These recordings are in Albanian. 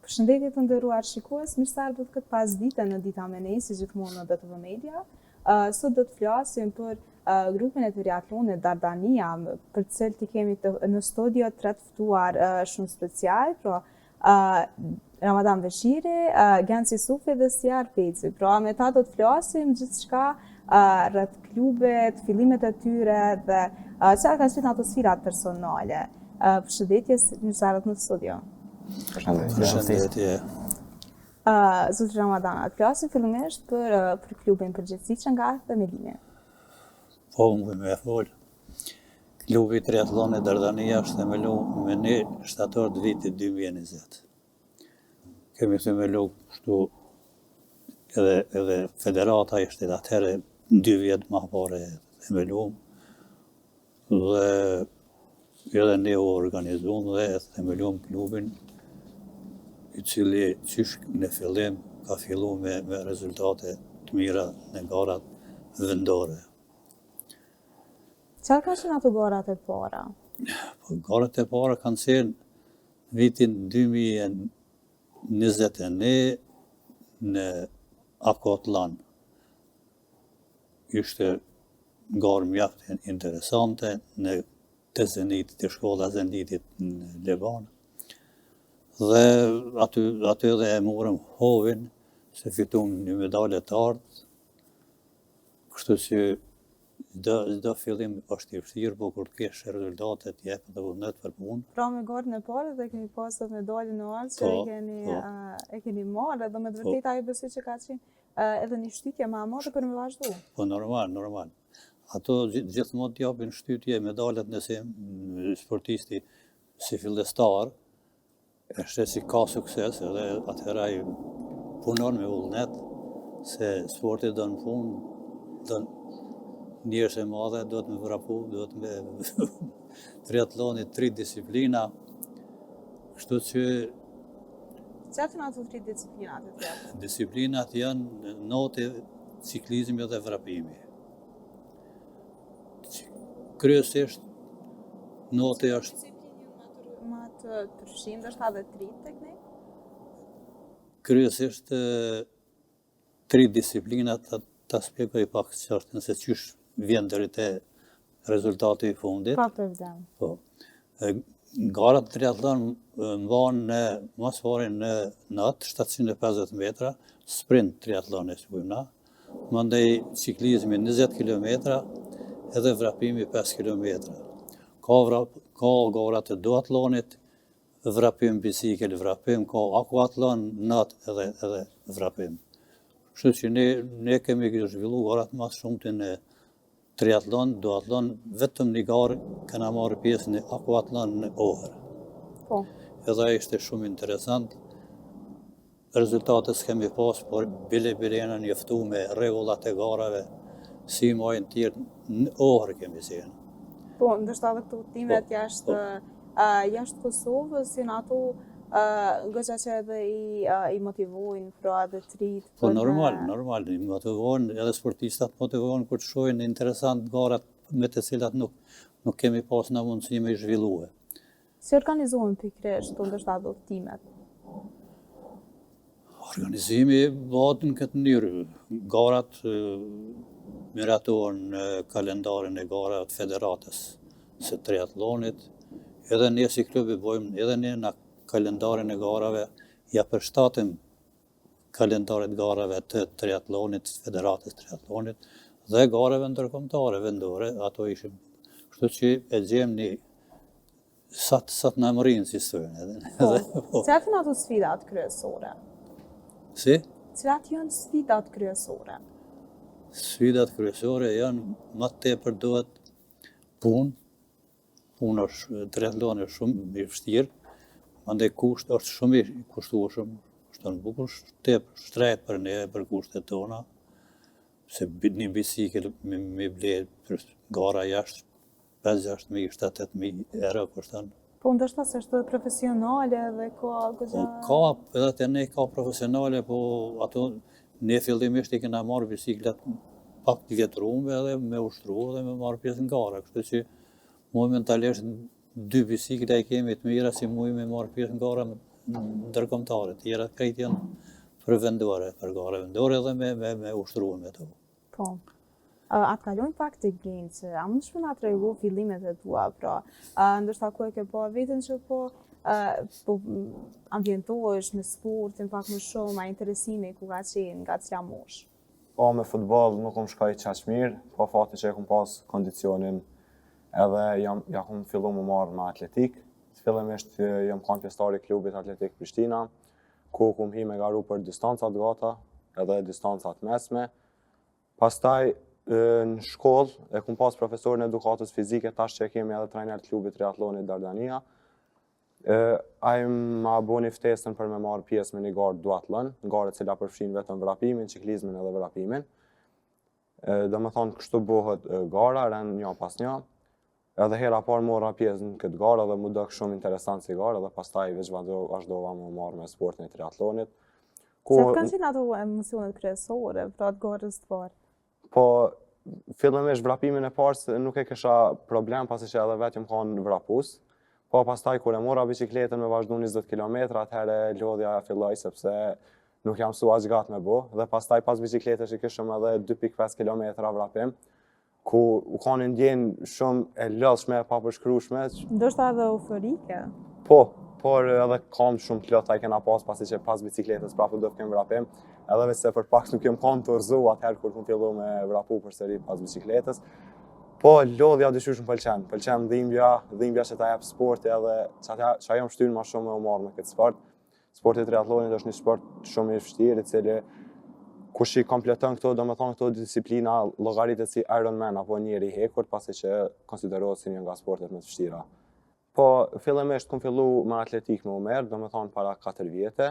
Përshëndetje të nderuar shikues, mirë se ardhët këtë pasdite në Dita me ne, si gjithmonë në DTV Media. Sot do të flasim për grupin e triatlonit Dardania, për të cilët i kemi në studio tre të ftuar shumë special, pra Ramadan Veshiri, Genci Sufi dhe Siar Peci. Pra me ta do të flasim gjithçka rreth klubet, fillimet e tyre dhe çfarë kanë qenë ato sfidat personale. Përshëndetje, mirë se ardhët në studio. Përshëndetje. Zotri Ramadan, të flasim fillimisht për klubin përgjithësi që nga themelimi. Po, me fol. Klubi triatlonit Dardania është themelu me 1 shtator të vitit 2020. Kemi themelu kështu edhe federata ishte atëherë 2 vjet më parë themelu dhe edhe ne u organizuam dhe themeluam klubin i cili qysh në fillim ka fillu me rezultate të mira në garat vendore. Çfarë kanë qenë ato garat e para? Garat e para kanë qenë vitin 2021 në Akotlan. Ishte garë mjaft interesante në të Zenitit, të shkolla Zenitit në Leban. Dhe aty edhe e morëm hovin se fitum një medalje të artë, kështu që çdo fillim është i vështirë, por kur të kesh rezultatet jep edhe vullnet për punë. Pra me garën e parë dhe keni pasur medaljen e artë që e keni marrë, dhe me të vërtetë ajo besoj që ka qenë edhe një shtytje më e madhe për me vazhdu. Po normal. Ato gjithmonë t'japin shtytje medaljet nëse sportisti si fillestar është si ka sukses edhe atëherë ai punon me vullnet se sporti do në punë, do njërës e madhe, do të me vrapu, do të me triatlonit 3 disiplina, kështu që... Çfarë janë ato 3 disiplinat e tjera? Disiplinat janë note, ciklizmi dhe vrapimi. Kryesisht note është... Ma të përfshim, dhe është edhe 3 teknik? Kryesisht 3 disiplinat ta shpjegoj pak qartë nëse qysh vjen deri te rezultati i fundit. Pa problem. Po. Garat triatlon mbahen në mos pari në natë 750 metra, sprint triatloni si thujmë na. Mandej ciklizmi 20 kilometra edhe vrapimi 5 kilometra. Ka gara të duatlonit, vrapim bicikl, vrapim, ka akuatlon, natë edhe vrapim. Kështu që ne kemi zhvillu garat më shumëti në triatlon, duatlon, vetëm një garë kena marrë pjesë në akuatlon në Ohër. Po. Edhe ishte shumë interesant. Rezultatës kemi pas, por bile jena njoftu me rregullat e garave, si majnë tjerë në Ohër kemi qenë. Po, ndështë edhe këto timet jashtë Kosovës, janë ato goxha që edhe i motivojnë, pra edhe të rritë. Po normal, i motivojnë, edhe sportistat motivojnë kur të shohin interesant garat me të cilat nuk kemi pas në mundësi me i zhvillue. Si organizohen pikërisht të ndështë ato timet? Organizimi bëhet në këtë mënyrë. Garat miratohen në kalendarin e garat federatës së triatlonit, edhe ne si klubi bojmë, edhe ne në kalendarin e garave, ja përshtatim kalendarit garave të triatlonit, federatës triatlonit, dhe garave ndërkombëtare vendore, ato ishim. Kështu që e gjem një sa të në mërinë, si thënë. Cilat janë ato sfidat kryesore? Si? Cilat janë sfidat kryesore? Sfidat kryesore janë më tepër duhet punë. Punë është triatloni është shumë i vështirë, mandej kusht është shumë i kushtueshëm, kushton bukur, tepër shtrejt për ne, për kushtet tona, se një bicikl me blerë gara jashtë 5-6.000, 7-8.000 euro kushton. Po ndoshta se është profesionale dhe ka goxha... Ka, edhe te ne ka profesionale, po ato ne fillimisht i kena marrë biciklet pak të vjetrume edhe me ushtru dhe me marrë pjesë në gara, kështu që momentalisht 2 bicikla i kemi të mira si mujë me marrë pjesë në gara ndërkombëtare, tjera krejt janë për vendore, për gara vendore dhe me ushtruar me to. Po. Atë kalojmë pak të Gjençë, a mund të na tregu fillimet e tua, pra, ndoshta ku e ke po vetën që po ambientohesh me sportin pak më shumë, a interesimi ku ka qenë, nga cila moshë? Po, me futboll nuk shkoj qaq mirë, po fati që e kum pas kondicionin edhe ja kum fillu më marrë me atletik. Fillimisht jam kanë pjesëtar i klubit Atletik Prishtina, ku kum hi me garu për distancat gata edhe distancat mesme. Pastaj në shkollë e kum pas profesorin edukatës fizike, tash që kemi edhe trajner të klubit triatlonit Dardania. Ai ma boni ftesën për me marrë pjesë me një garë duatlon, garë e cila përfshin vetëm vrapimin, ciklizmin edhe vrapimin. Domethënë kështu bëhet gara, ren një pas një. Edhe hera parë mora pjesë në këtë garë dhe mu dëk shumë interesant si garë, edhe pastaj veç vazhdova me marrë me sportin e triatlonit. Çfarë kanë qenë ato emocionet kryesore për atë garës të parë? Po, fillimisht vrapimin e parë nuk e kisha problem, pasi që edhe vetëm kanë vrapus. Po, pastaj kur e mora bicikletën me vazhdu 20 km, atëherë lodhja filloi sepse nuk jam mësuar aq gat me bo, dhe pastaj pas bicikletës i kishëm edhe 2.5 km vrapim, ku u kanë ndjenë shumë e lodhshme, e papërshkrueshme. Ndoshta edhe euforike. Po, por edhe kam shumë të lodhta i kena pas, pasi që pas bicikletës prapë do të kem vrapim, edhe veç se për pak nuk jem kanë të rëzu atëherë kur kum fillu me vrapu përsëri pas bicikletës. Po, lodhja dyshysh më pëlqen dhimbja që ta jep sporti edhe që ajo më shtyn ma shumë me u marrë me këtë sport. Sporti triatlonit është një sport shumë i vështirë, i cili kush i kompleton këto, domethënë këto disiplina llogaritet si Ironman apo njeri i hekur, pasi që konsiderohet si një nga sportet më të vështira. Po, fillimisht kum fillu me atletik me u merr, domethënë para 4 vjetë.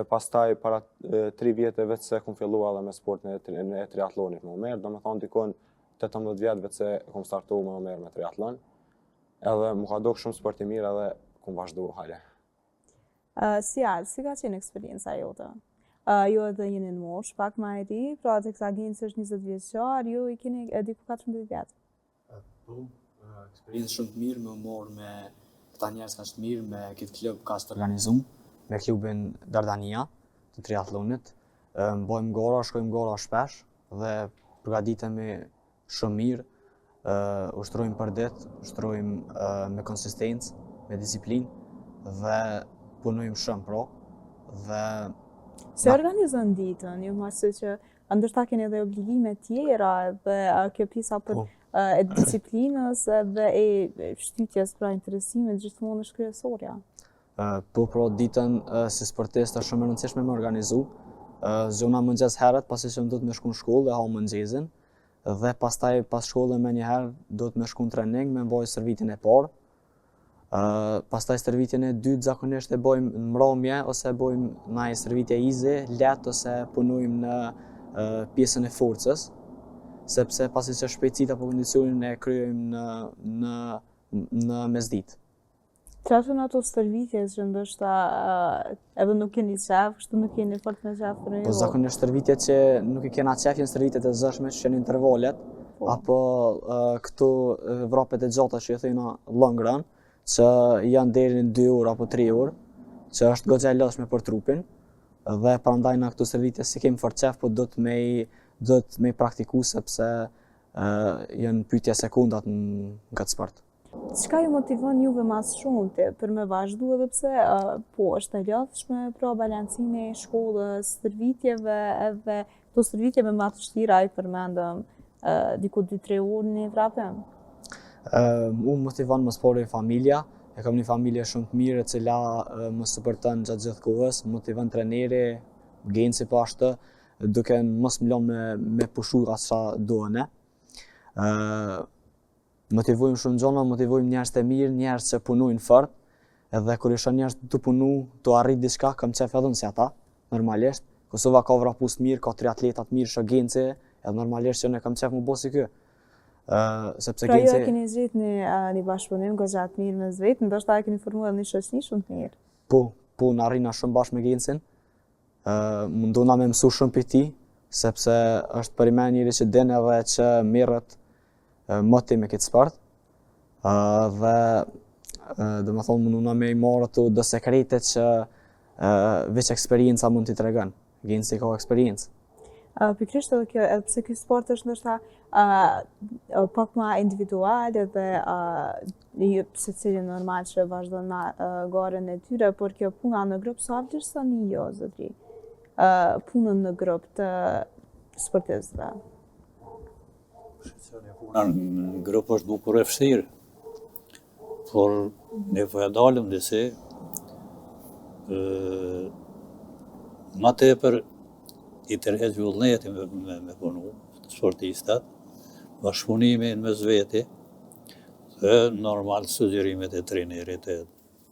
Pastaj para 3 vjetë vetë se kum fillu edhe me sportin e triatlonit me u merr, domethënë dikon 18 vjetë vetë se kum startu me u merr me triatlon. Edhe mu ka dok shumë sport i mirë edhe kum vazhdu hale. Si ka qenë eksperienca jote? Ju edhe jeni në moshë, pak ma e ri, pra të kësa Gjençë është 20 vjeçar, ju i keni diku 14 vjetë. Po, eksperiencë shumë të mirë me u marrë me këta njerëz kaq të mirë, me këtë klub kaq të organizuar, me klubin Dardania të triatlonit. Bëjmë gara, shkojmë gara shpesh dhe përgatitemi shumë mirë, ushtrojmë për ditë, ushtrojmë me konsistencë, me disiplinë dhe punojmë shumë pra. Dhe Se organizon ditën, ju masë që ndërsa keni edhe obligime tjera dhe kjo pjesa për e disiplinës dhe e shtytjes pra interesimet gjithmonë është kryesorja. Po, pra ditën si sportist është shumë e rëndësishme me organizu. Zona mëngjes herët, pasi që më do të me shku në shkollë dhe ha mëngjesin, dhe pastaj pas shkollë me njëherë do të me shku në trening me mbaj servitin e parë. Pastaj servitin e dytë zakonisht e bojmë në mbrëmje ose bojmë ndaj servitje izi, lehtë ose punojmë në pjesën e forcës, sepse pasi që shpejtësitë apo kondicionin e kryejmë në mesditë. Çfarë janë ato stërvitje që ndoshta edhe nuk keni qef, kështu nuk keni fort me qef për ju? Po zakonisht stërvitjet që nuk i kena qef janë stërvitjet e zëshme që janë intervalet, apo këto vrapet e gjata që i thëna long run, që janë deri në 2 orë apo 3 orë, që është goxha e lodhshme për trupin, dhe prandaj na këto stërvitje si kemi fort qef, po do të me praktiku sepse janë pyetje sekondat në këtë sport. Çka ju motivon juve mas shumëti për me vazhdu edhe pse po është e lodhshme pra balancimi i shkollës, stërvitjeve edhe këto stërvitjeve më të vështira i përmendëm diku 2-3 orë në vrapim? Mu motivon më spori familja, e kam një familje shumë të mirë e cila më suporton gjatë gjithë kohës, motivon treneri, Gjençë po ashtu, duke mos më lënë me pushu as sa duhen. Motivojmë shumë gjona, motivojmë njerëz të mirë, njerëz që punojnë fort, edhe kur isha njerëz të punu, të arrit diçka, kam qef edhe si ata, normalisht. Kosova ka vrapus mirë, ka triatletat mirë, shë Gjençë, edhe normalisht që ne kam qef më bo si kë. Pra ju e keni zhjit një bashkëpunim goxha të mirë me vetë, ndoshta e keni formuar një shoqëni shumë të mirë. Po në arrina shumë bashkë me Gjençën. Mundona me mësu shumë për ti, sepse është për i me njëri që din edhe që merret moti me këtë sport. Dhe do më thonë munduna me i marrë ato do sekretet që veç eksperienca mund t'i tregon. Genci ka eksperiencë. Pikrisht edhe kjo, edhe pse ky sport është ndoshta pak më individual edhe secili normal që vazhdon me garën e tyre, por kjo puna në grup sa vlerësoni jo, zotri? Punën në grup të sportistëve. Puna në grup është bukur e vështirë, por ne po ja dalim disi, ma tepër i tërheq vullneti me punu, sportistat, bashkëpunimi në mes veti, dhe normal sugjerimet e trenerit e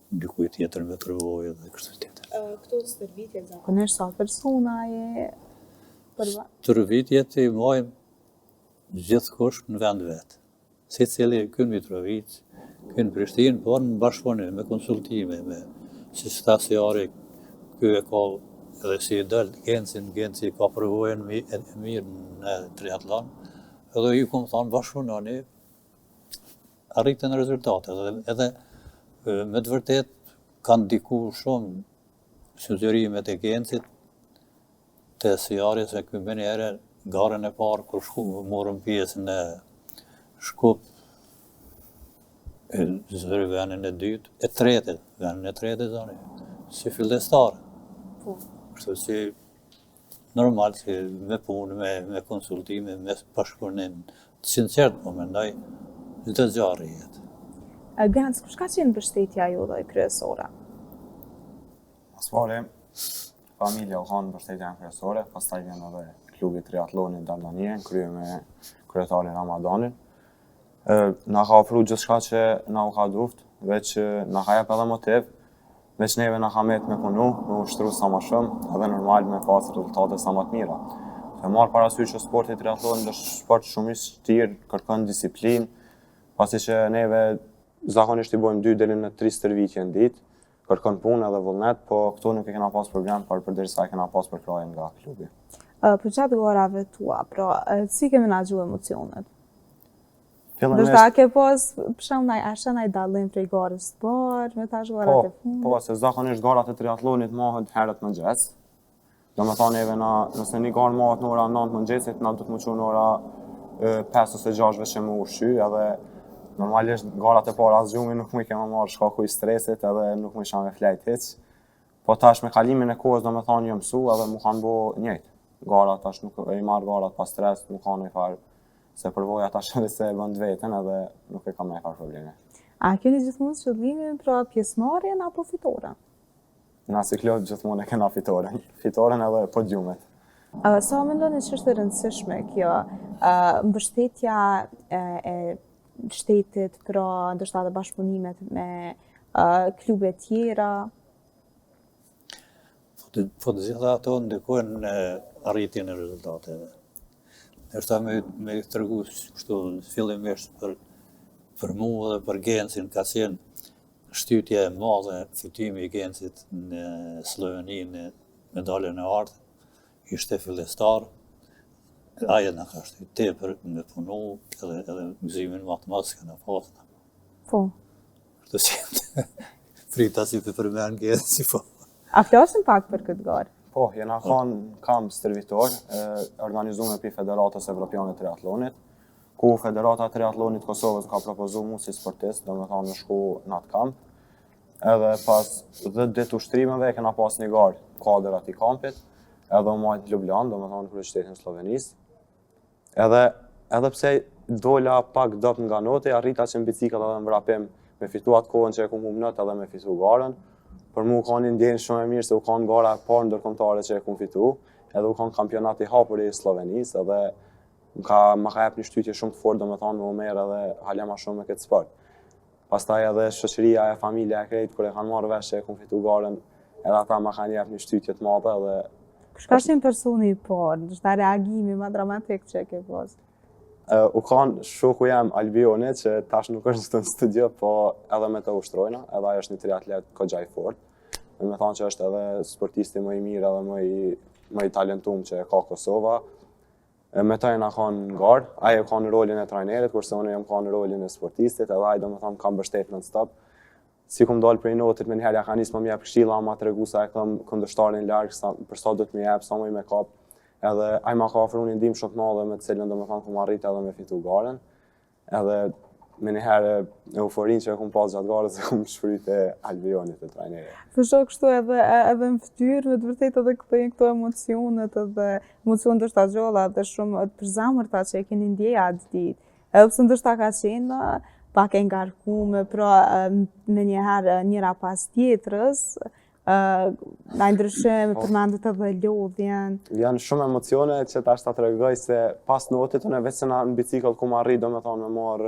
dikuj tjetër me tërvojë dhe kështu tjetër. Këto stërvitjet zakonisht sa persona e përva? Stërvitjet i mojmë gjithkush në vend vetë. Si cili kënë Mitrovic, kënë Prishtinë, por në bashkëpunim, me konsultime, me si stasiari, ky e ka edhe si i dëllë Genci ka përvojën e mirë në triatlon, edhe ju këmë thonë bashkëpunoni, arritën rezultate. Edhe me të vërtet kanë diku shumë sugjerimet e Gencit të Siari, se ky menjere garën e parë kur morëm pjesë në Shkup, zëri venin e dytë, venin e tretë zoni, si fillestarë. Kështu si normal si me punë, me konsultime, me bashkëpunim, të sinqert po mendoj, çdo gjë arrihet. Genc, kush ka qenë mbështetja juaj kryesore? Mas pari, familja u kanë mbështetjen kryesore, pastaj vjen edhe klubi triatlonit Dardanie, krye me kryetarin Ramadanin. Na ka ofru gjithçka që na u ka duft, veç na ka jep edhe motiv, veç neve na ka met me punu, me ushtru sa më shumë, edhe normal me pas rezultate sa më të mira. Se marr parasysh që sporti triatlonit është sport shumë i vështirë, kërkon disiplinë, pasi që neve zakonisht i bojmë 2 deri në 3 stërvitje në ditë, kërkon punë edhe vullnet, po këtu nuk e kena pas problem, përderisa e kena pas përkraje nga klubi. Për gjatë garave tua, pra, si ke menaxhu emocionet? Fillimisht, Ndoshta ke pas, për shembull, a naj dallim prej garës së parë, me tash garat e fundit? Po, se zakonisht garat e triatlonit mahet herët mëngjes. Do me thonë neve nëse një garë mahet në ora 9 mëngjesit, na du të më qu në ora 5 ose 6 veç me ushqy, edhe normalisht garat e parë as gjumi nuk më i kema marrë shkaku i stresit, edhe nuk më isha me flejt hiç. Po tash me kalimin e kohës do me thonë jë mësu, edhe mu kanë bo njëjtë. Garat tash nuk e i marrë garat pa stres, nuk kanë e farë, se përvoja tash edhe se e bënd vetën edhe nuk e kam e farë probleme. A keni gjithmonë qëllimin pra pjesëmarrjen apo fitoren? Na si klub gjithmonë e kena fitoren. Fitoren edhe podiumet. Sa mendoni që është e rëndësishme kjo mbështetja e shtetit, pra ndoshta edhe bashkëpunimet me klube tjera? Po të gjitha ato ndikojnë në arritjen e rezultateve. Nështë me tërgu kështu fillimisht për mua dhe për Gencin ka qenë shtytje e madhe fitimi i Gencit në Sloveni në medaljen e artë, ishte fillestar, aje në ka shtyt tepër me punu edhe gëzimin matematikë në pasna. Po. Kështu që frita si të përmen Genci, po. A flasim pak për këtë garë? Po, jena kanë kamp stërvitor, organizume për Federatës Evropiane Triatlonit, ku Federata Triatlonit Kosovës ka propozu mu si sportist, do me thonë në shku në atë kamp. Edhe pas 10 ditë ushtrimeve kena pas një garë kuadër ati kampit, edhe u majtë Ljubljan, do me thonë kërë qytetin Slovenisë. Edhe pse dola pak dop nga noti, arrita që në biciklet edhe në vrapim me fitu atë kohën që e ku humnët edhe me fitu garën. Për mu u kanë ndjenë shumë e mirë se u kanë gara e parë ndërkombëtare që e ku fitu, edhe u kanë kampionati hapur i Slovenisë, edhe ma ka jep një shtytje shumë të fortë, do me thonë, me u merë edhe halema shumë me këtë sport. Pastaj edhe shoqëria e familja e krejt, kur e kanë marrë vesh që e ku fitu garën, edhe ata ma kanë jep një shtytje të madhe edhe... Kush ka qenë personi i parë, ndoshta reagimi më dramatik që e ke pas? U kanë shoku jam Albioni, që tash nuk është këtu në studio, po edhe me të ushtrojna, edhe ajo është një triatlet kogja i fort. Me thonë që është edhe sportisti më i mirë edhe më i talentum që ka Kosova. Me ta jena kanë në garë, aje ka në rolin e trajnerit, kurse unë jam ka në rolin e sportistit, edhe aje do me thonë kam bështet non stop. si kum dalë prej notit, me njëherë ja ka nisë më mjep këshilla, ma tregu sa e kam kundërshtarin larg, për sa do të më jep, sa më i me kap. Edhe ai ma ka ofruar një ndihmë shumë të madhe me të cilën domethënë kum arrit edhe me fitu garen. Edhe me njëherë euforinë që e kum pas gjatë garës e kum shfryt e Albionit e trajnerit. Për shkak kështu edhe në fytyrë me të vërtetë edhe këto këto emocionet edhe emocione ndoshta gjalla dhe shumë të përzemërta që e keni ndjeja atë ditë. Edhe pse ndoshta ka qenë pak e ngarkuar, pra me njëherë njëra pas tjetrës, na ndryshim, përmendet edhe lodhjen. Janë shumë emocione që tash ta tregoj se pas notit unë vetë se në bicikëll kum arrit domethënë me marr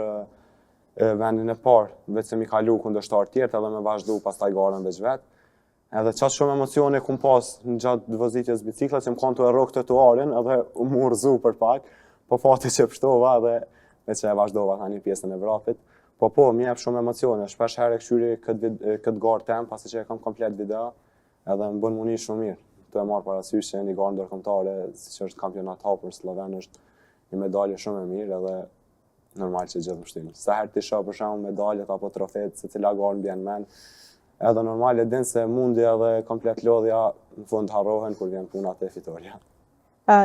vendin e parë, vetë se mi kalu kundërshtar tjerë edhe me vazhdu pastaj garën veç vetë. Edhe qatë shumë emocione kum pas në gjatë vozitjes bicikla që më kanë të e rok trotuarin edhe më urzu për pak, po fati që pështova edhe veç që e vazhdova tani pjesën e vrapit. Po, më jep shumë emocione, shpesh herë e këshyri këtë garë tem, pasi që e kam komplet video, edhe më bën muni shumë mirë. Të e marrë parasysh që një garë ndërkombëtare, si që është kampionat hapur sloven, është një medalje shumë e mirë edhe normal që gjithë mështinë. Sa herë ti shoh për shembull medaljet apo trofeet, se cila garë m'bjen mend, edhe normal e din se mundi edhe komplet lodhja në fund harrohen kur vjen puna te fitoria.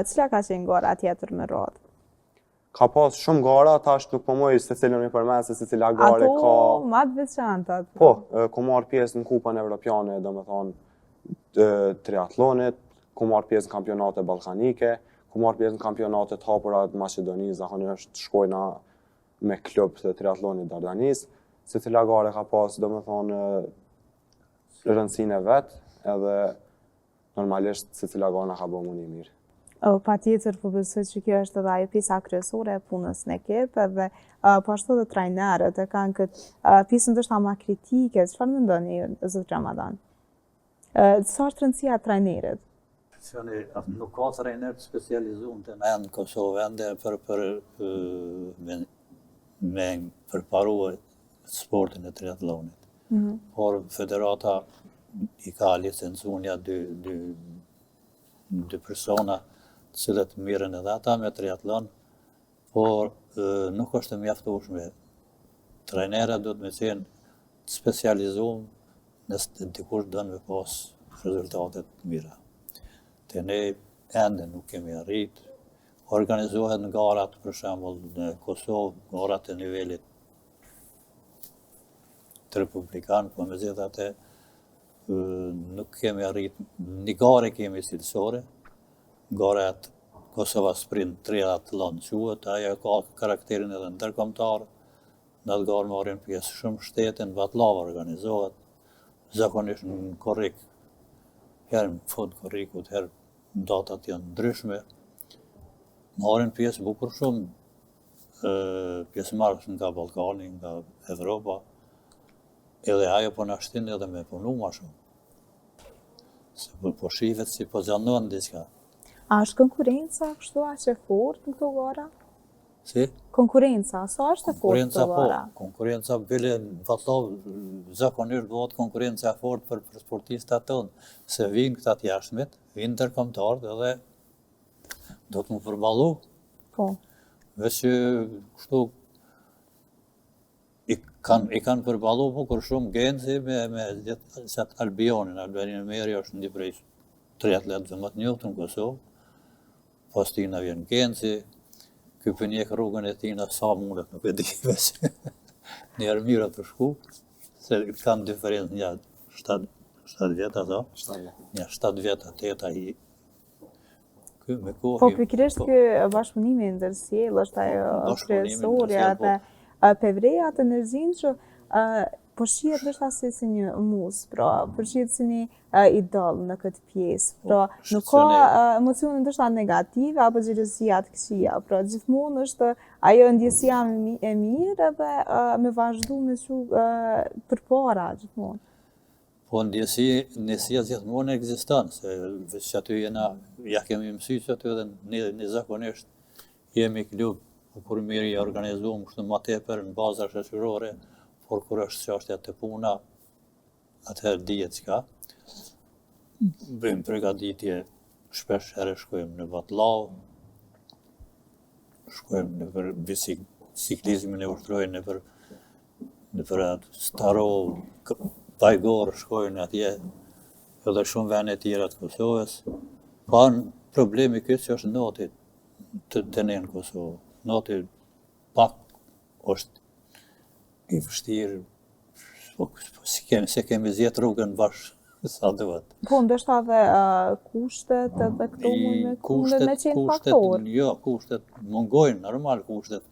Cila ka qenë gara tjetër me radhë? Ka pas shumë gara, tash nuk po moj se cilën mi përmend se cila gare ka. Ato ma të veçanta. Po, ku marr pjesë në kupën evropiane, domethënë triatlonit, ku marr pjesë në kampionate ballkanike, ku marr pjesë në kampionate të hapura të Maqedonisë, zakonisht shkojna me klub të triatlonit Dardanis, se cila gare ka pas domethënë rëndësinë e vet, edhe normalisht se cila gare na ka bërë muni mirë. Pa tjetër, po besoj që kjo është edhe ajo pjesa kryesore e punës në ekip, edhe po ashtu edhe trajnerët e kanë këtë pjesën ndoshta më kritike. Çfarë mendoni zot Ramadan? Sa është rëndësia e trajnerit? Nuk ka trajner të specializuar në Kosovë ende për me përparuar sportin e triatlonit. Por federata i ka licencuar dy persona të cilët mirën edhe ata me triatlon, por nuk është e mjaftueshme. Trajnerët duhet me qenë të specializuar nëse dikush don me pas rezultate të mira. Te ne ende nuk kemi arrit. Organizohet në garat, për shembull në Kosovë, garat e nivelit të republikan, po megjithatë nuk kemi arrit. Një gare kemi cilësore, garat Kosova Sprint Triathlon quhet, ajo ka karakterin edhe ndërkombëtar. Në atë garë marrin pjesë shumë shtete, në Vatllava organizohet, zakonisht në korrik, herë në fund korrikut, herë datat janë ndryshme. Marrin pjesë bukur shumë, pjesëmarrës nga Ballkani, nga Evropa, edhe ajo po na shtin edhe me punu ma shumë. Se po shihet si pozicionohen diçka. A është konkurenca kështu aq e fortë në këto gara? Si? Konkurenca, sa është e fortë në këto gara? Konkurenca bile në Vatllava zakonisht bëhet konkurenca e fortë për sportistat tonë, se vinë këta të jashtëmit, vinë ndërkombëtarët edhe do të më përballu. Po. Veç që kështu i kanë përballu bukur shumë Genci me qatë Albionin. Albionin Meri është një prej triatletëve më të njohur në Kosovë. Pas tina vjen Genci, ky pënjek rrugën e tina sa mundet nuk e di veç. Njerë mirë të shku, se kanë diferencë një 7 vjet ato. 7 vjet atë ai. Po pikërisht ky bashkëpunimi ndërsjell është ajo kryesorja dhe Pevreja të energjinë që po shihet ndoshta si një mus, pra po shihet si një idol në këtë pjesë. Pra nuk ka emocione ndoshta negative apo xhelosia të këqija, pra gjithmonë është ajo ndjesia e mirë edhe me vazhdu me shu përpara gjithmonë. Po ndjesia gjithmonë ekziston, se veç aty ja kemi mësuar që aty edhe ne zakonisht jemi klub kur mirë i organizuam kështu më tepër në baza shoqërore, por kur është çështja të puna, atëherë dihet çka. Bëjmë përgatitje, shpesh herë shkojmë në Vatllava, shkojmë në për biciklizmin e ushtrojnë në për në për Starov, Vajgor shkojnë atje, edhe shumë vende tjera të Kosovës. Pa problemi këtë që është noti të ne në Kosovë. Noti pak është i vështirë, se kemi zjetë rrugën bashkë sa duhet. Po, ndoshta edhe kushtet edhe këto mund me qenë faktor. Jo, kushtet mungojnë, normal kushtet.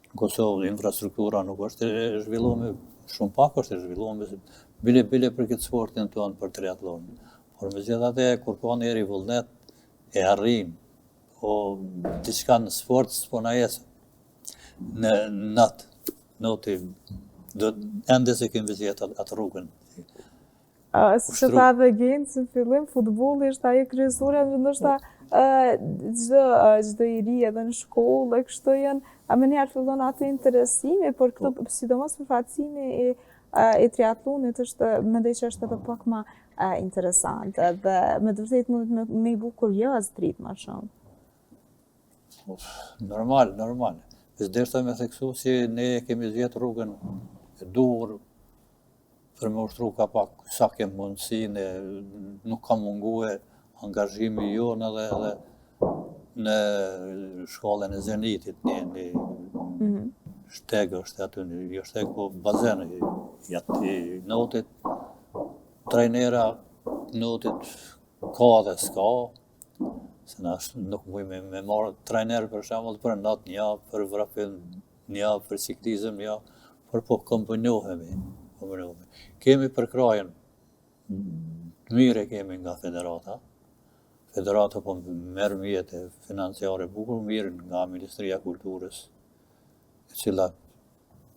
Në Kosovë, infrastruktura nuk është e zhvilluar, shumë pak është e zhvilluar, bile për këtë sportin tonë për triatlon. Por me gjithë atë, kur ka njeri vullnet, e arrin, o diçka në sport, s'po na jesë në noti, ende se kemi zjetë atë rrugën. Si që tha dhe Genç në fillim, futbolli është ajo kryesore, ndoshta çdo i ri edhe në shkollë, kështu janë, më njëherë fillon atë interesimi, por këto sidomos përfaqësimi e triatlonit është, mendoj që është edhe pak më interesant, dhe me të vërtetë mund me i bu kurioz dritë më shumë. Normal. S'deshta me theksu si ne kemi zjetë rrugën e dur, për me ushtru ka pak sa kem mundësinë, nuk ka mungue angazhimi jonë edhe në shkollën e Zenitit, një shteg është aty, jo shteg, po bazen i notit, trajnera notit ka dhe s'ka, se na nuk mujme me marrë trajner për shembull për natë një javë, për vrapim një javë, për ciklizëm një javë, por po kombinohemi. Kemi përkrajen, mire kemi nga federata. Federata po merr mjete financiare bukur, mirë nga Ministria e Kulturës, e cila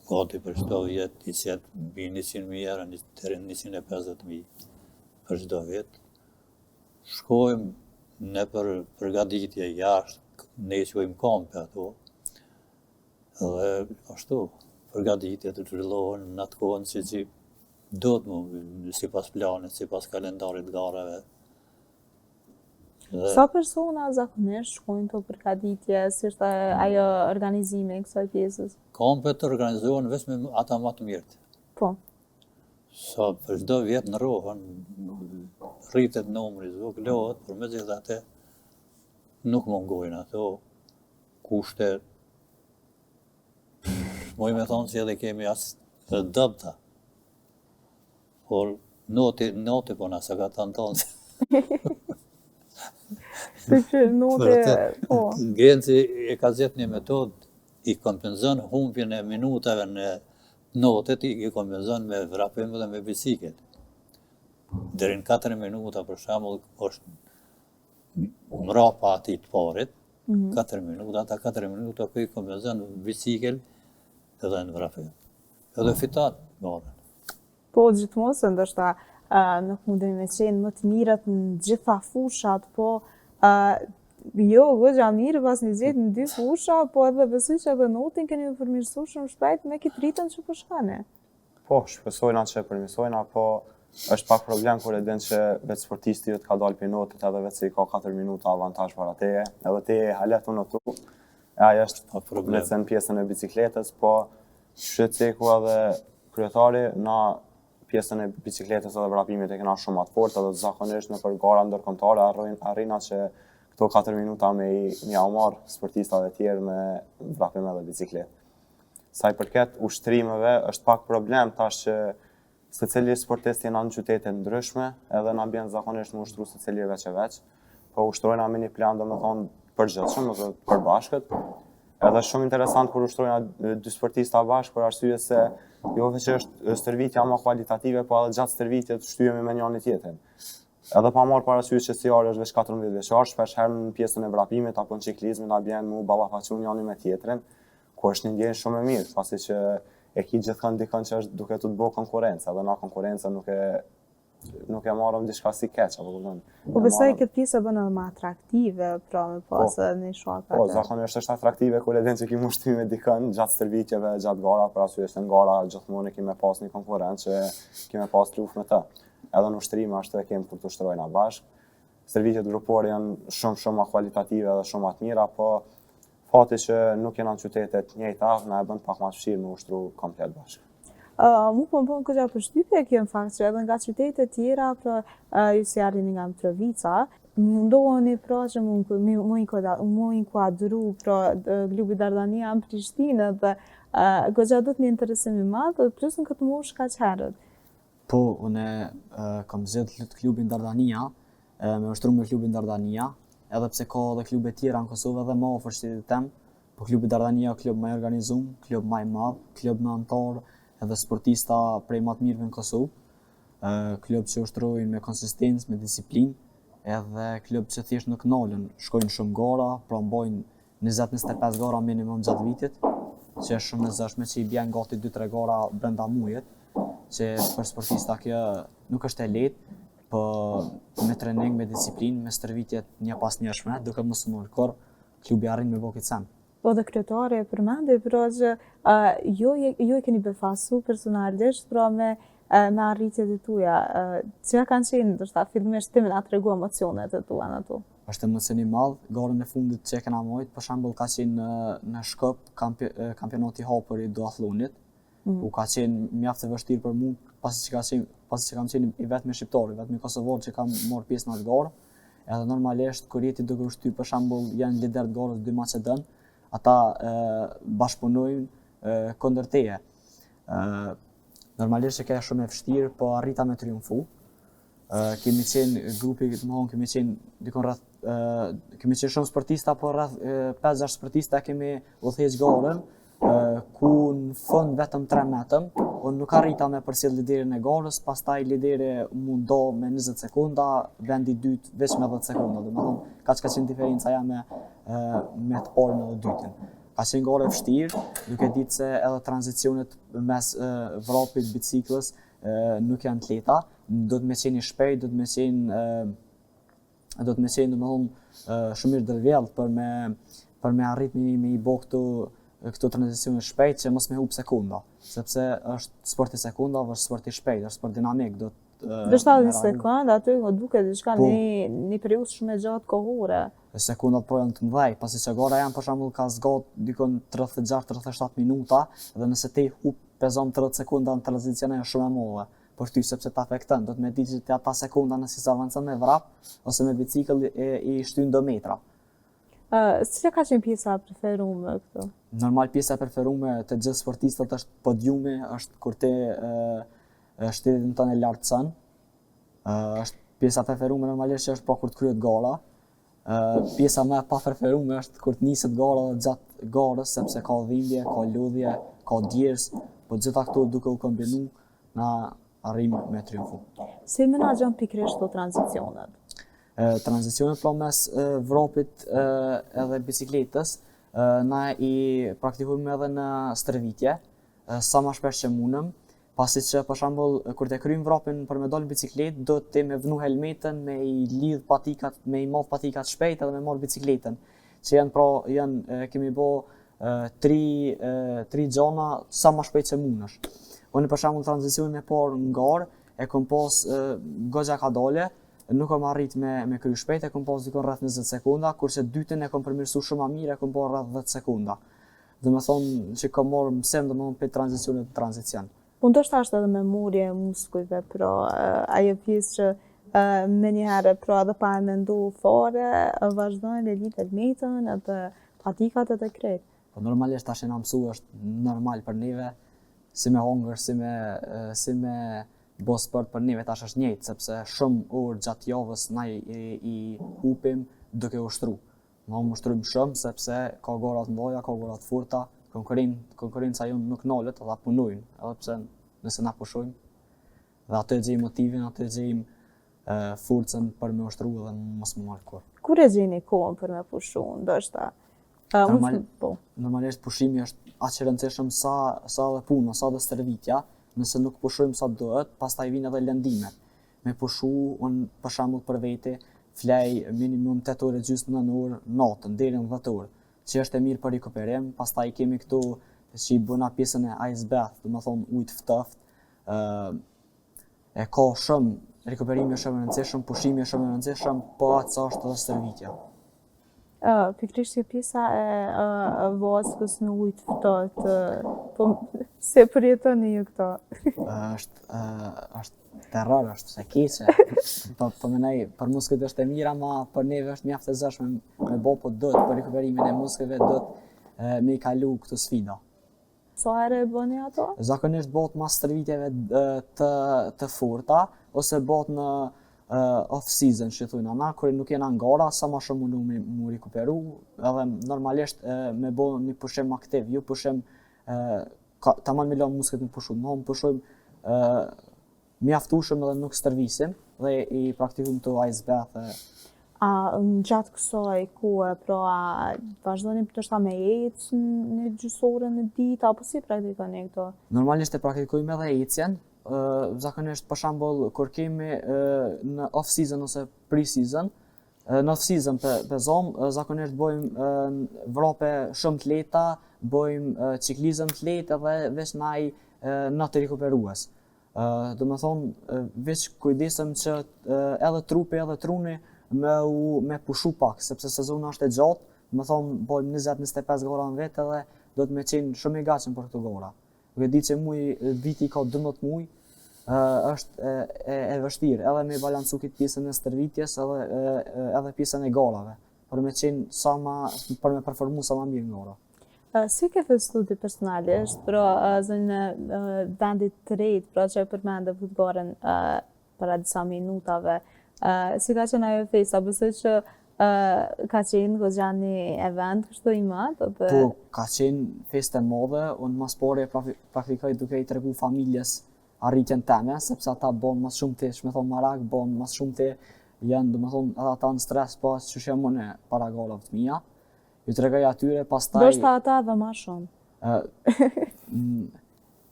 gati për çdo vit i sjell mbi 100.000 euro deri në 150.000 për çdo vit. Shkojmë ne për përgatitje jashtë, ne i quajmë kampe ato. Dhe ashtu, përgatitje të zhvillohen në atë kohën si do të mu, si pas planit, si pas kalendarit garave. Sa persona zakonisht shkojnë të përgatitje, si është ajo organizime e kësaj pjesës? Kampet organizohen vetëm me ata më të mirët. Po. Sa për çdo vjet ndrohen, rritet numri, zvogëlohet, por megjithatë nuk mungojnë ato kushte. Moj me thonë si edhe kemi as të dëbta. Por noti po nëse ka të tonë. Genci e ka zjetë një metodë, i kompenzon humbjen e minutave në notet, i kompenzon me vrapim dhe me biciklet. Deri në 4 minuta për shembull është mrapa atij të parit, 4 minuta, ata 4 minuta po i kompenzon biciklet edhe në vrapim. Edhe fiton morën. Po, gjithmonë se ndoshta nuk mundemi me qenë më të mirët në gjitha fushat, po jo, goxha mirë pas një gjetë në 2 fusha, po edhe besoj që edhe notin keni përmirësuar shumë shpejt me këtë ritëm që po shkoni. Po, shpresojna që përmirësojna, po është pak problem kur e din që vetë sportisti ka dalë për notit edhe vetë se i ka 4 minuta avantazh para teje, edhe teje halet unë tu. Ajo është problem në pjesën e bicikletës, po shqetëseku edhe kryetari na pjesën e bicikletës edhe vrapimit e kena shumë atë fort, edhe zakonisht në për gara ndërkombëtare arrina që këto 4 minuta me i marr sportistave tjerë me vrapim edhe bicikletë. Sa i përket ushtrimeve, është pak problem tash që secili sportist jena në qytete ndryshme, edhe na bjen zakonisht me ushtru secili veç e veç, po ushtrojna me një plan domethënë përgjithshëm ose përbashkët. Edhe shumë interesant kur ushtrojna 2 sportista bashkë për arsye se jo veç është stërvitja më kualitative, po edhe gjatë stërvitjet shtyhemi me njëri tjetrin. Edhe pa marrë parasysh që si orë është veç 14 vjeçar, shpesh herë në pjesën e vrapimit apo në ciklizmit na bjen mu ballafaqu njëri me tjetrin, ku është një ndjenjë shumë e mirë, pasi që e ki gjithkën dikën që është duke të bëjë konkurrencë, edhe na konkurrenca nuk e marrëm diçka si keq, apo kupton. Po besoj këtë pjesë bën edhe më atraktive, pra me pas në shaka. Po, zakonisht është atraktive kur e din që ki mushtim me dikën gjatë stërvitjeve, gjatë gara, për arsye se në gara gjithmonë kemi pas një konkurrent që kemi pas luftë me të. Edhe në ushtrim ashtu e kemi kur të ushtrojna bashkë. Stërvitjet grupore janë shumë më kualitative dhe shumë më të mira, po fati që nuk jena në qytetet njëjta, na e bën pak më të vështirë me ushtru komplet bashkë. Mu po më po këgja përshtypje kjo në fakt që edhe nga qytete tjera, pra ju si arrini nga Mitrovica, mundoheni pra që mu inkuadru pra klubi Dardania në Prishtinë dhe këgja do të një interesim i madh, plus në këtë moshë kaq herët. Po, unë kam zgjedhë klubin Dardania, me ushtru me klubin Dardania, edhe pse ka edhe klube tjera në Kosovë edhe më afër shtetit tem, po klubi Dardania klub më i organizuar, klub më i madh, klub me antar edhe sportista prej më të mirëve në Kosovë, klub që ushtrojnë me konsistencë, me disiplinë, edhe klub që thjesht nuk nalën, shkojnë shumë gara, pra mbajnë 20-25 gara minimum gjatë vitit, që është shumë e zëshme që i bjen gati 2-3 gara brenda muajit, që për sportista kjo nuk është e lehtë, po me trening, me disiplinë, me stërvitjet një pas njëshme, duke mos u kur klubi arrin me bë këtë sen. Po dhe kryetari e përmendi, pra që ju e keni befasu personalisht, pra me arritjet e tuja. Që kanë qenë, ndoshta fillimisht ti më na tregu emocionet e tua në tu? Është emocion i madh, garën e fundit që e kena marrë, për shembull ka qenë në Shkop kampionati i hapur i duathlonit. U ka qenë mjaft e vështirë për mua, pasi që kam qenë i vetmi shqiptar, i vetmi kosovar që kam marrë pjesë në atë garë. Edhe normalisht kur jeti duke u shtyr për shembull janë lider të garës 2 Macedon, ata bashkëpunojnë kundër teje. Normalisht që ka shumë e vështirë, po arrita me triumfu. Kemi qenë grupi, kemi qenë dikon rreth kemi qenë shumë sportista, po rreth 5-6 sportista kemi udhëheq garën, ku në fund vetëm 3 metëm, unë nuk arrita me përcjell liderin e garës, pastaj lideri mundo me 20 sekonda, vendi i dytë veç me 10 sekonda. Domethënë, ka qenë diferenca ja me të parën edhe dytin. Ka qenë garë e vështirë, duke ditë se edhe tranzicionet mes vrapit, biciklës nuk janë të lehta, do të më qenë i shpejt, do të më qenë domethënë shumë mirë dërvjell për me arrit me i bë këto tranzicione shpejt që mos me hub sekunda, sepse është sport i sekundave, është sport i shpejt, është sport dinamik, do të 70 sekondë aty duket diçka një periudhë shumë e gjatë kohore. Sekundat po janë të mëdhej, pasi që gara janë për shembull ka zgat dikon 36-37 minuta dhe nëse ti hub pezon 30 sekunda në tranzicione është shumë e madhe për ty sepse ta afekton, do të më ditë që ata sekunda nëse avancon me vrap ose me bicikëll i shtyn do metra. Si ka qenë pjesa preferume këtu? Normal pjesa preferume të gjithë sportistët është podiumi, është kur ti shtetin tonë lartëson. Është pjesa preferume normalisht që është pra kur të kryhet gara. Pjesa më e pa preferume është kur të niset gara dhe gjatë garës, sepse ka dhimbje, ka lodhje, ka djers, po gjitha këto duke u kombinu na arrim me triumfu. Si menaxhon pikërisht këto tranzicionet? Tranzicionet pra mes vrapit edhe bicikletës, na i praktikojmë edhe në stërvitje, sa më shpesh që mundem, pasi që për shembull kur të kryjmë vrapin për me dalë bicikletë, do të me vënu helmetin, me i lidh patikat, me i marr patikat shpejt edhe me marr bicikletën, që kemi bë 3 gjona sa më shpejt që mundesh. Unë për shembull tranzicionin e parë në garë e kam pas goxha ka dalë, nuk kam arrit me kry shpejt, e kam pas dikon rreth 20 sekunda, kurse dytën e kam përmirësuar shumë më mirë, e kam bërë rreth 10 sekunda. Domethënë që kam marrë mësim për tranzicionet të tranzicion. Po ndoshta është edhe memorje e muskujve, pra ajo pjesë që menjëherë pra edhe pa e mendu fare, vazhdojnë e lidh helmetën edhe patikat edhe krejt. Po normalisht tash na mësua është normal për neve, si me hongër, si me bo sport për neve tash është njëjtë, sepse shumë orë gjatë javës na i hupim duke ushtru. Na ushtrojmë shumë sepse ka gara të mëdha, ka gara të forta, konkurenca jonë nuk nalet, ata punojnë, edhe pse nëse na pushojmë. Dhe atë e gjejmë motivin, atë e gjejmë forcën për me ushtru dhe mos më marrë kur. Kur e gjeni kohën për me pushu, ndoshta? Normalisht pushimi është aq i rëndësishëm sa dhe puna, sa dhe stërvitja. Nëse nuk pushojmë sa duhet, pastaj vijnë edhe lëndimet. Me pushu, unë për shembull për vete, flej minimum 8 orë gjysmë në orë natën, deri në 10 orë, që është e mirë për rikuperim. Pastaj kemi këtu që i bëna pjesën e ice bath, domethënë ujë të ftoftë. E ka shumë rikuperimi është shumë e rëndësishëm, pushimi është shumë e rëndësishëm, po atë sa është edhe stërvitja. Pikërisht që pjesa e vaskës në ujë të ftohtë, po se përjetoni ju këto? Është terror, është se keqe. Po mendoj për muskujt është e mira, ma për neve është mjaft e zëshme me bo, po do të për rikuverimin e muskujve do të me i kalu këto sfida. Sa herë e bëni ato? Zakonisht bëhet mas stërvitjeve të forta ose bëhet në off-season, që thujnë ana, kur nuk jena në gara, sa ma shumë mundu mu rikuperu, edhe normalisht me bo një pushim aktiv, ju pushim tamam me lanë muskët në pushum, në pushim mjaftushëm edhe nuk stërvisim, dhe i praktikum të ice bath. Në gjatë kësaj kohë, pra vazhdoni të shta me ecë në gjysore në ditë, apo si praktikoni këto? Normalisht e praktikojmë edhe ecjen, zakonisht për shembull kur kemi në off-season ose pre-season, në off-season për zomë, zakonisht bojmë vrape shumë të lehta, bojmë ciklizëm të lehtë edhe veç naj natë rikuperues. Do me thonë, veç kujdesem që edhe trupi edhe truni me pushu pak, sepse sezona është e gjatë, do me thonë bojmë 20-25 gora në vetë edhe do të me qenë shumë i gatshëm për këto gora. Duke di që viti ka 12 muaj, është e vështirë, edhe me balancu këtë pjesën e stërvitjes edhe pjesën e garave, për me qenë për me performu sa ma mirë në gara. Si ke fillë studi personalisht, pra zënë vendit të rejtë, pra që e përmendë futgarën para disa minutave, si ka qenë ajo fejsa, besoj që ka qenë gëgja një event kështu i madh? Po, ka qenë fest e madhe, unë mas pare praktikoj duke i tregu familjes arritjen teme, sepse ata bon mas shumë të, shme thonë marak, bon mas shumë të, janë, do me thonë, edhe ata në stres, po që shemë në para garave të mija. Ju tregoj atyre, pastaj... Do shta ata dhe ma shumë?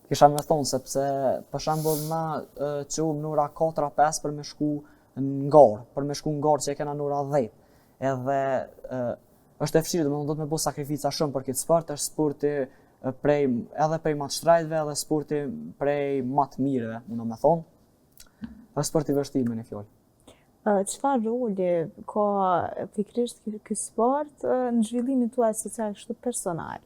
Kisha me thonë, sepse për shembull na qumë në ora 4-5 për me shku në garë, për me shku në garë që e kena në ora 10. Edhe është e fështirë, do të me bo sakrifica shumë për këtë sport, është sporti edhe prej matë shtrajtve, edhe sporti prej matë mireve, unë me thonë. Është sporti vështirë me një fjallë. Çfarë roli ka pikërisht ky sport në zhvillimin tuaj social kështu personal?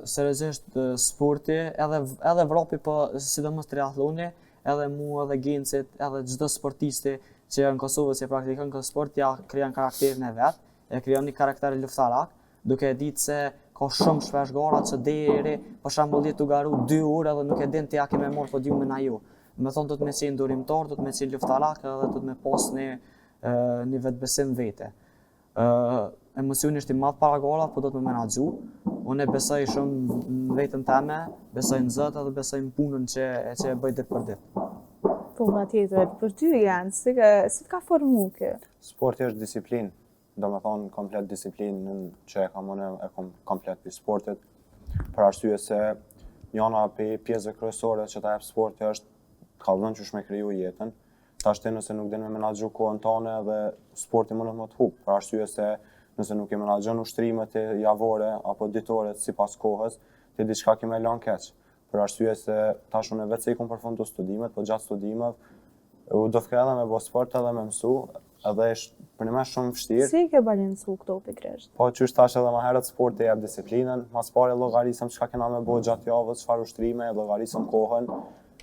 Seriozisht sporti, edhe vrapi, po sidomos triathloni, edhe mu edhe gencit, edhe çdo sportisti që janë në Kosovë që praktikon këtë sport, ja krijon karakterin e vet, e krijon një karakter luftarak, duke e ditë se ka shumë shpesh gara që deri, për shembull jetu garu 2 orë edhe nuk e din të ja keme marrë podiumin ajo. Me thonë do të me qenë durimtar, do të me qenë luftarak edhe do të me pas një vetbesim vete. Emocioni është i madh para gara, po do të me menaxhu. Unë e besoj shumë në vetën teme, besoj në Zot edhe besoj në punën që e bëj ditë për ditë. Po patjetër, për ty janë, si të ka formu kë? Sporti është disiplinë, do me thonë komplet disiplinë që e kam unë e kom komplet për sportit, për arsye se njëna për pjesë kryesore që ta jep sporti është kallëzon që shme kriju jetën, tashti nëse nuk din me menaxhu kohën tane dhe sporti më të hub, për arsye se nëse nuk e menaxhon ushtrimet e javore apo ditore sipas kohës, ti diçka ke me lënë keq. Për arsye se tash unë vetë se i kom përfundu studimet, po gjatë studimeve u do fkë edhe me bo sport edhe me mësu, edhe është për një me shumë vështirë. Si ke balancu këto pikërisht? Po qysh tash edhe më herët sporti jep disiplinën, mas pari llogarisëm çka kena me bo gjatë javës, çfarë ushtrime, llogarisëm kohën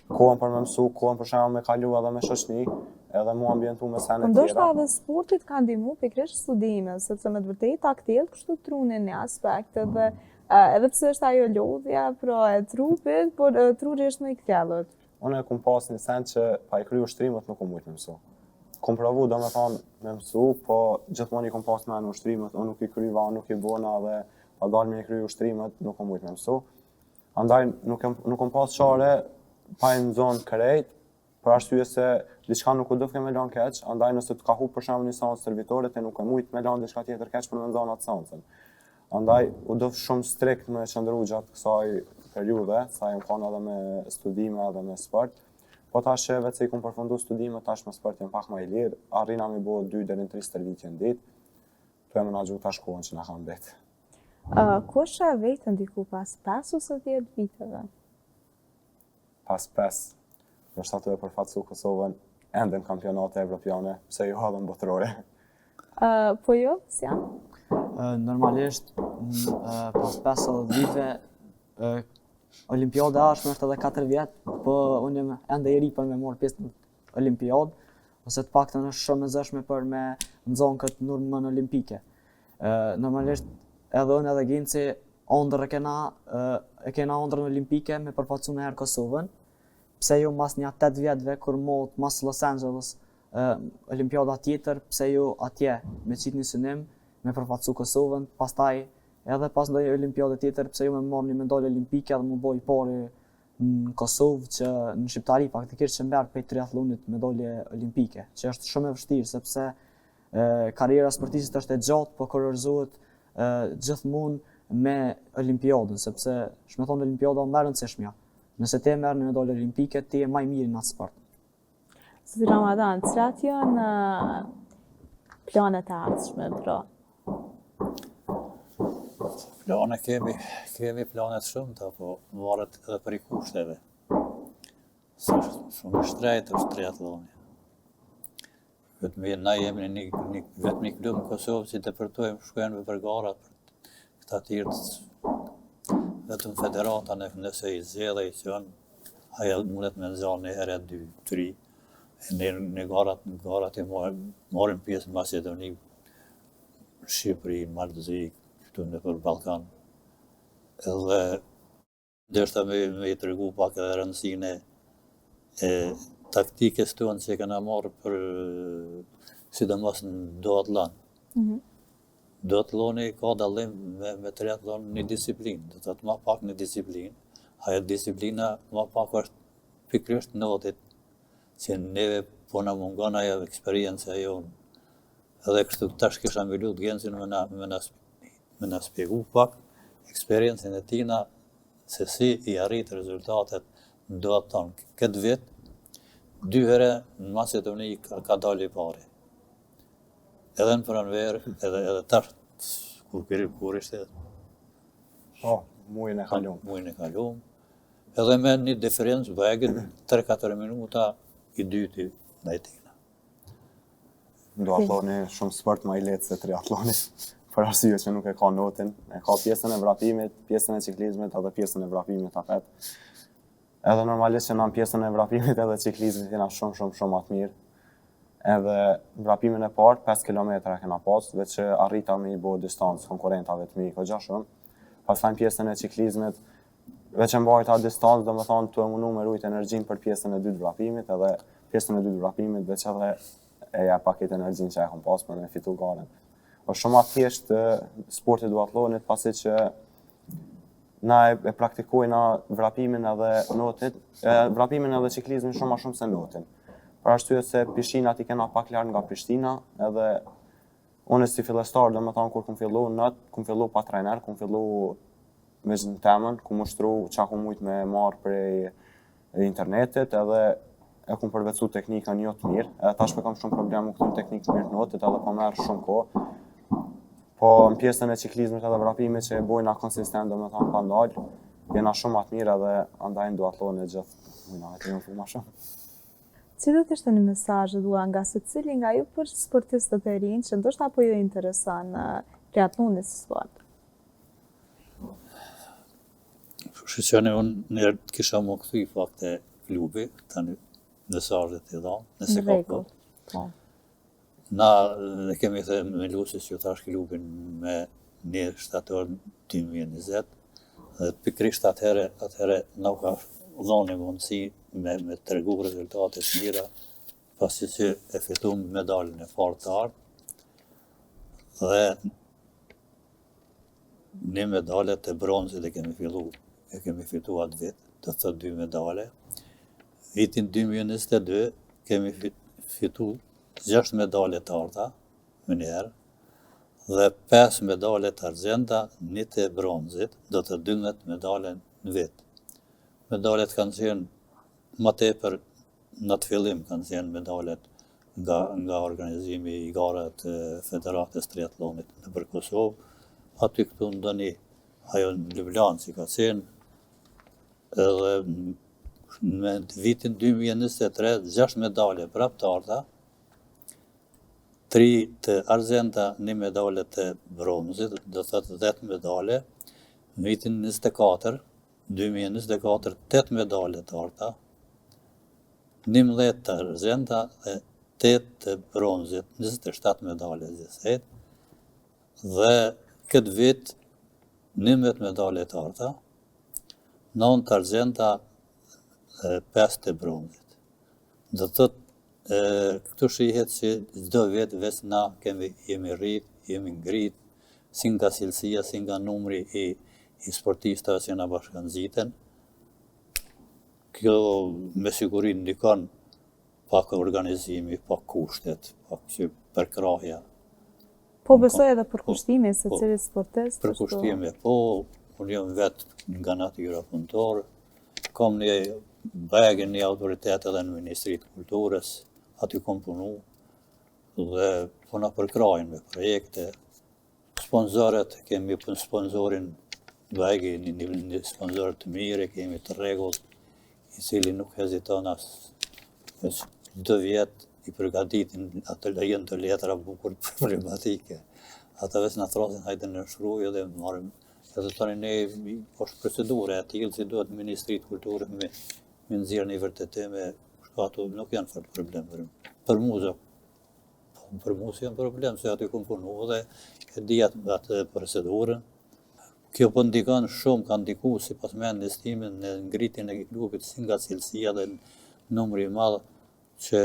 për me mësu, kohën për shembull me kalu edhe me shoqni, edhe mu ambientu me sene tjera. Ndoshta edhe sportit ka ndihmu pikërisht studime, sepse me të vërtetë ta kthjell kështu trunin në aspekt edhe pse është ajo lodhja pra e trupit, por truri është më i kthjellur. Unë e kum pas një sen që pa i kry ushtrimet nuk kom mujt me mësu. Kom provu do me thonë me mësu, po gjithmonë i kom pas me në ushtrimet, unë nuk i kryva, nuk i bona dhe pa dalë me i kry ushtrimet, nuk kom mujt me mësu. Andaj nuk kom pas qare pa i në zonë krejt, për arsye se diçka nuk u dëfke me lanë keq, andaj nëse të ka hu për shemë një seancë servitore, te nuk e mujt me lanë diçka tjetër keq për me ndonë atë seancën. Andaj u dëf shumë strikt me qëndru gjatë kësaj periude, sa jem kanë edhe me studime edhe me sport. Po tash që vetë se i kom përfundu studime, tash me sport jem pak më i lirë, arrina mi bo 2-3 stërvitje në ditë, të e menaxhu tash kohën që na kam betë. Ku është e vetën diku pas 5 ose 10 viteve? Pas 5, nështë aty e përfatsu Kosovën ende në kampionate evropiane, pse jo hadhen botërore. Po jo, si janë? Normalisht, pas 50 viteve, Olimpiada është më është edhe 4 vjetë, po unë jam ende i ri për me morë pjesë në Olimpiadë, ose të paktën është shumë e zëshme për me nxonë këtë normën olimpike. Normalisht, edhe unë edhe Genci, e kena ondrën olimpike me përfacu në herë Kosovën, pse ju mas një 8 vjetëve, kur mot mas Los Angeles Olimpiada tjetër, pse ju atje me qitë një synim, me përfacu Kosovën, pastaj edhe pas ndonjë Olimpiade tjetër, pse ju me marrë një medalë olimpike dhe më boj pari në Kosovë që në Shqiptari faktikisht që mberë pej triathlonit medalje olimpike, që është shumë e vështirë, sepse karriera sportistit është e gjatë, po kurorëzohet gjithmonë me Olimpiadën, sepse shme thonë Olimpiada më e rëndësishmja. Nëse ti merr një medalë olimpike, ti je më i miri në atë sport. Zoti Ramadan, cilat janë planet e ardhshme pra? Plane kemi planet shumë, po varet edhe për i kushteve. Shumë shtrejt është triatloni. Na jemi vetëm një klub në Kosovë që depërtojmë, shkojnë për garat, për këta tjerë, vetëm federata nëse i zgjedhej që janë, aja mundet me nxjerrë një herë 2, 3. Në garat i marrim pjesë në Macedoni, Shqipëri, Mardëzi, këtu në për Ballkan. Edhe ndoshta me i tregu pak edhe rëndësinë e taktikës tonë që kena marrë për sidomos në duatlon. Duatloni ka dallim me triatlon një disiplinë, do të thotë më pak një disiplinë. Ajo disiplina më pak është pikërisht notit, që neve po na mungon ajo eksperjenca jonë. Edhe kështu tash kisha mbyllur Gencin me na shpjegu pak eksperiencën e tina se si i arrit rezultatet në duatlon. Këtë vit 2 herë në Macedoni ka dalë i pari. Edhe në pranverë, edhe tash, kur ishte... Muajin e kalum. Muajin e kalum. Edhe me një diferencë bëgët 3-4 minuta i dyti në e tina. Duatloni shumë sport më i lehtë se triatloni, për arsye që nuk e ka notin. E ka pjesën e vrapimit, pjesën e ciklizmit edhe pjesën e vrapimit afet. Edhe normalisht që në pjesën e vrapimit edhe ciklizmit jena shumë atë mirë. Edhe vrapimin e parë, 5 km kena pas, veç që arrita me i bo distancë konkurentave të mi këgja shumë. Pastaj pjesën e ciklizmit, veç që mbajta distancë, do më thonë të mundu me rujt energjin për pjesën e dytë vrapimit, edhe pjesën e dytë vrapimit, veç edhe e ja paket energjin që e kom pas për me fitu garen. O shumë atë thjesht sporti duatlonit, pasi që na e praktikojna vrapimin edhe notit, vrapimin edhe ciklizmin shumë se notin. Për arsye se pishinat i kena pak lartë nga Prishtina, edhe unë si fillestar, do më thonë kur kum fillu not, kum fillu pa trajner, kum fillu me në temën, kum ushtru qa kum mujt me marë prej internetit, edhe e kum përvecu teknikën jo të mirë, edhe tash me kam shumë problem u këtu teknikë të mirë të notit, edhe po merë shumë kohë. Po në pjesën e ciklizmit edhe vrapimit që e bojna konsistent, do më thonë pa ndalë, jena shumë atë mirë edhe andajnë duatlonit gjithë, mujna e të një shumë shumë. Si do të ishte një mesazh dua nga secili nga ju për sportistët e rinj që ndoshta apo ju intereson triatloni si sport? Shqyqene unë njerë kisha më këthy fakte klubi, tani mesazhet i dha, nëse ka po. Na ne kemi me Lusis që thash klubin me 1 shtator 2020, dhe pikrisht atëhere na u ka dhoni mundësi me tregu rezultate të mira, pasi që e fitum medalën e parë të ardhë, dhe një medalet e bronzit e kemi fitu atë vit, të thot 2 medale. Vitin 2022 kemi fitu 6 medale të ardha, më njerë, dhe 5 medale të argjenda, 1 të bronzit, do të 12 medale në vit. Medalet kanë qenë më tepër në të fillim kanë qenë medalet nga organizimi i garat Federatës Triatlonit në për Kosovë, aty këtu ndoni ajo në Ljubljanë që ka qenë, edhe në vitin 2023 6 medalje prap të ardha, 3 të arzenta, 1 medale të bronzit, do thotë 10 medale. Në vitin 2024, 8 medale të arta, 11 të arzenta dhe 8 të bronzit, 27 medale gjithsej. Dhe këtë vit 19 medale të arta, 9 të arzenta, 5 të bronzit. Do thotë këtu shihet që çdo vit veç na jemi rrit, jemi ngrit, si nga cilësia, si nga numri i sportistëve që na bashkangjitem. Kjo me siguri ndikon pak organizimi, pak kushtet, pak që përkrahja. Po besoj edhe për kushtimin se cilit sportist. Për kushtime, po, unë jam vetë nga natyra punëtor, kam një bagë, një autoritet edhe në Ministritë të Kulturës, aty kom punu, dhe po na përkrajnë me projekte. Sponsorët, kemi për sponsorin bagë, një sponsorët të mire, kemi të rregull, i cili nuk heziton as çdo vjet i përgatitin atë jenë të letra bukur problematike. Ata veç na thrasin hajde në shkruaj dhe marrim. Edhe tani ne është procedura e tillë që duhet Ministritë të Kulturës me nxjerrë një vërtetim, ato nuk janë fort problem për mua. Për mua janë problem se aty kom punu dhe e di atë procedurën. Kjo po ndikon shumë, ka ndikuar sipas mendjes time në ngritjen e klubit si nga cilësia dhe numri i madh që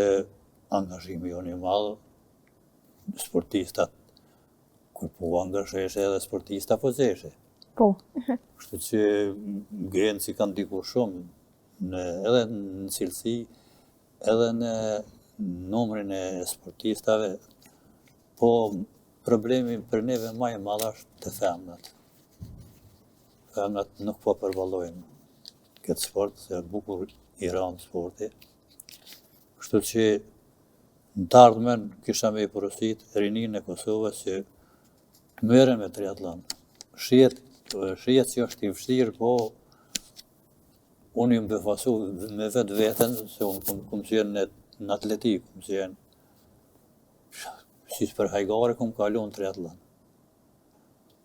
angazhimi jonë i madh, sportistat, kur po angazhesh edhe sportista po zeshe. Po. Kështu që grenci ka ndikuar shumë edhe në cilësi, edhe në numrin e sportistave, po problemi për neve më i madh është të femnat. Femnat nuk po përballojnë këtë sport, se bukur i rënd sporti. Kështu që në të ardhmen kisha me i porosit rinin e Kosovës që të merren me triatlon. Shihet që është i vështirë, po unë ju më befasu me vetë veten, se unë kom qenë në atletik, kom qenë si për hajgare kom kalu në triatlon.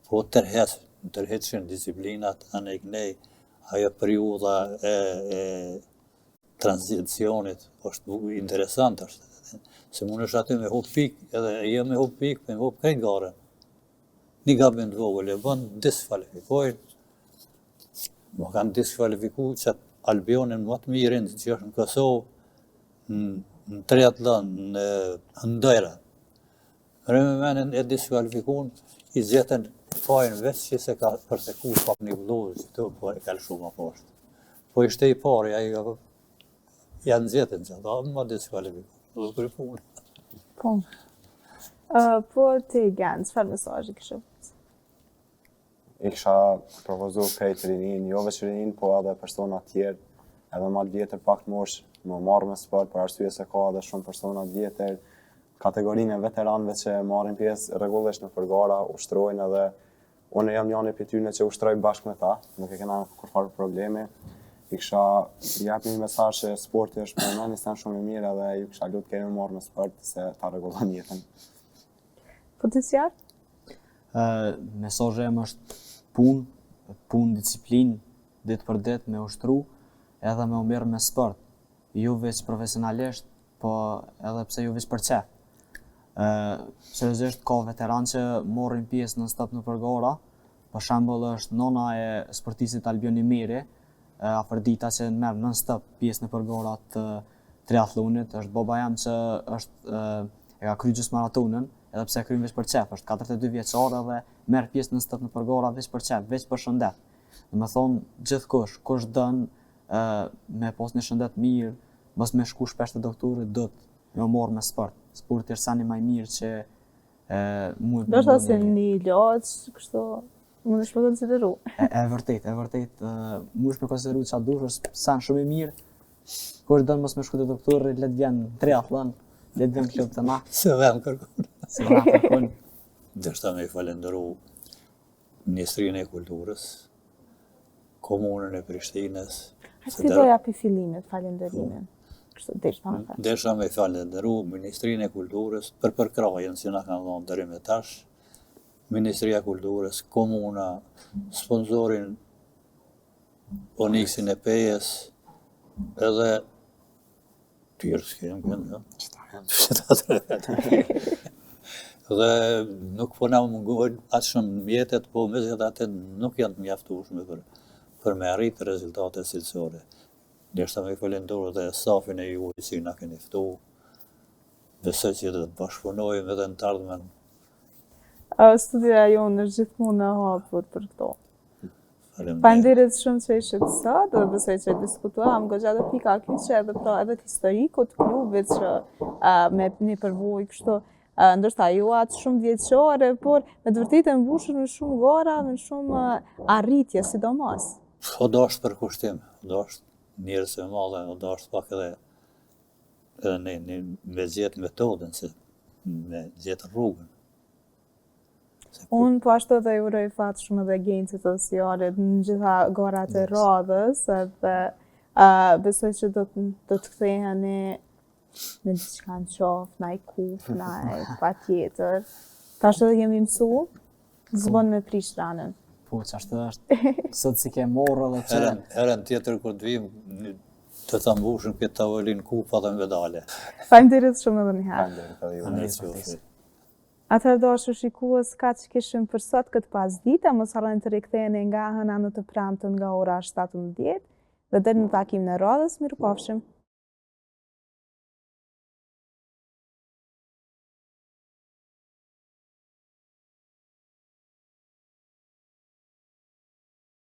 Po tërheqën disiplinat, anë e kënej, ajo periudha e tranzicionit është interesant është. Se mund është aty me hop pik, edhe jo me hop pik, me hop krejt gare. Një gabim të vogël e bën, diskvalifikojnë. Më kanë diskvalifikuar që Albionin më të mirin që është në Kosovë, në triatlon, në ndojra. Me menin e diskvalifikuar, i zjetën fajnë veç që se ka përsekur pak një vlozë, që të po e kalë shumë a poshtë. Po ishte i pari, janë zjetën që ata, më diskvalifikuar, dhe kërë punë. Po. Po ti Gen, çfarë mesazhi kishe? I kisha propozu krejt rinin, jo veç rinin, po edhe persona tjerë, edhe ma vjetër pak mosh, më marrë me sport, për arsye se ka edhe shumë persona vjetër, kategorinë e veteranëve që marrin pjesë rregullisht në përgara, ushtrojnë edhe unë jam njëri prej tyre që ushtroj bashkë me ta, nuk e kena kurfar problemi. I kisha jap një mesazh se sporti është për ne nisën shumë i mirë edhe ju kisha lutë kemi marrë me sport se ta rregullon jetën. Po ti si janë? Mesazhi im është punë, disiplinë, ditë për ditë me ushtru, edhe me u mirë me sport. Ju veç profesionalisht, po edhe pse ju veç për çef. Seriozisht ka veteranë që morrin pjesë në stop në përgara. Për shembull është nona e sportistit Albion Miri, Afërdita që merr non stop pjesë në përgara të triatlonit, është baba jam që është e ka kryer gjysmë maratonën, edhe pse e kryen veç për çef, është 42 vjeçar dhe merr pjesë në stop në përgara veç për çef, veç për shëndet. Domethënë gjithkush, kush don me pas një shëndet mirë, mos me shku shpesh te doktori, do të më marr me sport. Sporti është sa një më i mirë që mund të. Do të thosë një ilaç, kështu mundesh me konsideru. E vërtet, mundesh me konsideru çfarë dush, është sa shumë i mirë. Kush don mos me shku te doktori, le të vjen triatlon, le të vjen klub të na. Se vjen kërkon. Se vjen kërkon. Dërsa me falenderu Ministrinë e Kulturës, Komunën e Prishtinës. Si do japi fillimet falenderimin? Kështu derisa Desha me falenderu Ministrinë e Kulturës për përkrahjen që na kanë dhënë deri më tash. Ministria e Kulturës, komuna, sponsorin Oniksin e Pejes, edhe tjerë s'kem kënë, Dhe nuk po na mungojnë atë shumë mjetet, po megjithatë nuk janë të mjaftueshme për me arritë rezultate cilësore. Derisa me falenderoj edhe stafin e juaj që na keni ftuar. Besoj që do të bashkëpunojmë edhe në të ardhmen. Studia jonë është gjithmonë e hapur për këto. Faleminderit. Faleminderit shumë që ishit sot, dhe besoj që diskutuam goxha të pika kyçe edhe pra edhe të historikut të klubit që me një përvojë kështu ndoshta jo atë shumë vjeçare, por me të vërtetë e mbushur me shumë gara, me shumë arritje sidomos. O do është për kushtim, do është njerëz e madhe, o do është pak edhe me gjetë metodën, se me gjetë rrugën. Unë po ashtu dhe uroj fat shumë edhe Agencës Sociale në gjitha garat e radhës, edhe besoj që do të ktheheni në diçka në qafë, na i kuf, na i patjetër. Tash edhe jemi mësu, zbon me prish ranën. Po, ç'ashtu është. Sot si ke morë edhe që... Herën tjetër kur të vim, të ta mbushim këtë tavolinë kupa dhe medale. Faleminderit shumë edhe një herë. Faleminderit. Atëherë dashur shikues, kaq kishim për sot këtë pasdite, mos harroni të riktheheni nga hëna në të premten nga ora 17 dhe deri në takimin e radhës, mirupafshim.